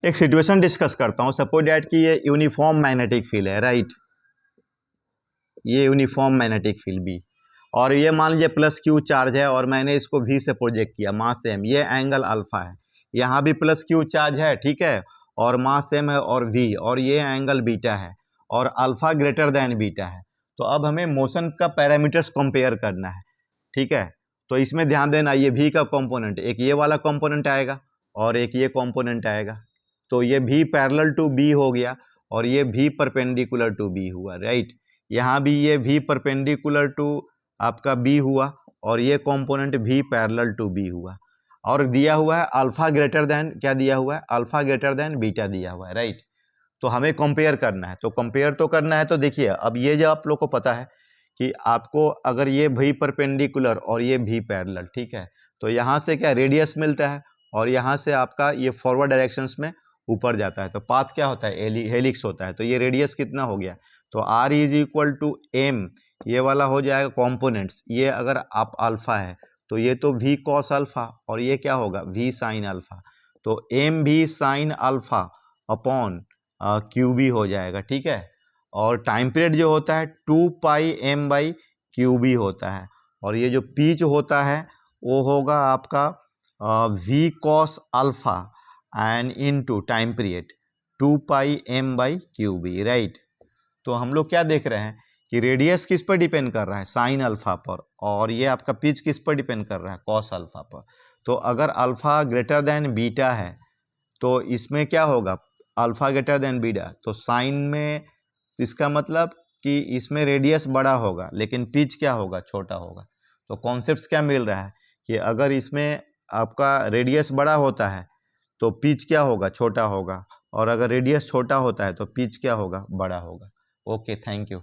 एक situation discuss करता हूँ। सपोज डैट कि ये यूनिफॉर्म मैग्नेटिक फील्ड है, राइट, ये यूनिफॉर्म मैग्नेटिक फील्ड बी, और ये मान लीजिए प्लस क्यू चार्ज है और मैंने इसको वी से प्रोजेक्ट किया, मास सेम, ये एंगल अल्फा है, यहाँ भी प्लस क्यू चार्ज है, ठीक है, और मास सेम है और वी, और ये एंगल बीटा है और अल्फा ग्रेटर देन बीटा है। तो अब हमें मोशन का पैरामीटर्स कंपेयर करना है, ठीक है। तो इसमें ध्यान देना, ये भी का कंपोनेंट, एक ये वाला कंपोनेंट आएगा और एक ये कंपोनेंट आएगा, तो ये भी पैरेलल टू बी हो गया और ये भी परपेंडिकुलर टू बी हुआ, राइट। यहाँ भी ये भी परपेंडिकुलर टू आपका बी हुआ और ये कंपोनेंट भी पैरेलल टू बी हुआ, और दिया हुआ है अल्फा ग्रेटर देन, क्या दिया हुआ है, अल्फा ग्रेटर देन बीटा दिया हुआ है, राइट। तो हमें कंपेयर करना है, तो कंपेयर तो करना है। तो देखिए अब ये जो आप लोग को पता है कि आपको अगर ये भी परपेंडिकुलर और ये भी पैरेलल, ठीक है, तो यहाँ से क्या रेडियस मिलता है और यहाँ से आपका ये फॉरवर्ड डायरेक्शंस में ऊपर जाता है, तो पाथ क्या होता है, हेलिक्स होता है। तो ये रेडियस कितना हो गया, तो r is equal to M, ये वाला हो जाएगा कॉम्पोनेंट्स, ये अगर आप अल्फा है तो ये तो v कॉस अल्फा और ये क्या होगा v साइन अल्फा, तो एम भी sine alpha upon Q B हो जाएगा, ठीक है। और टाइम पीरियड जो होता है 2πm/क्यू बी होता है, और ये जो पीच होता है वो होगा आपका v cos alpha and into time period 2πm/क्यू बी, राइट। तो हम लोग क्या देख रहे हैं कि रेडियस किस पर डिपेंड कर रहा है, साइन अल्फा पर, और ये आपका पिच किस पर डिपेंड कर रहा है, कॉस अल्फा पर। तो अगर अल्फा ग्रेटर देन बीटा है तो इसमें क्या होगा, अल्फा ग्रेटर देन बीटा, तो साइन में इसका मतलब कि इसमें रेडियस बड़ा होगा लेकिन पिच क्या होगा, छोटा होगा। तो कॉन्सेप्ट क्या मिल रहा है कि अगर इसमें आपका रेडियस बड़ा होता है तो पिच क्या होगा, छोटा होगा, और अगर रेडियस छोटा होता है तो पिच क्या होगा, बड़ा होगा। Okay, thank you.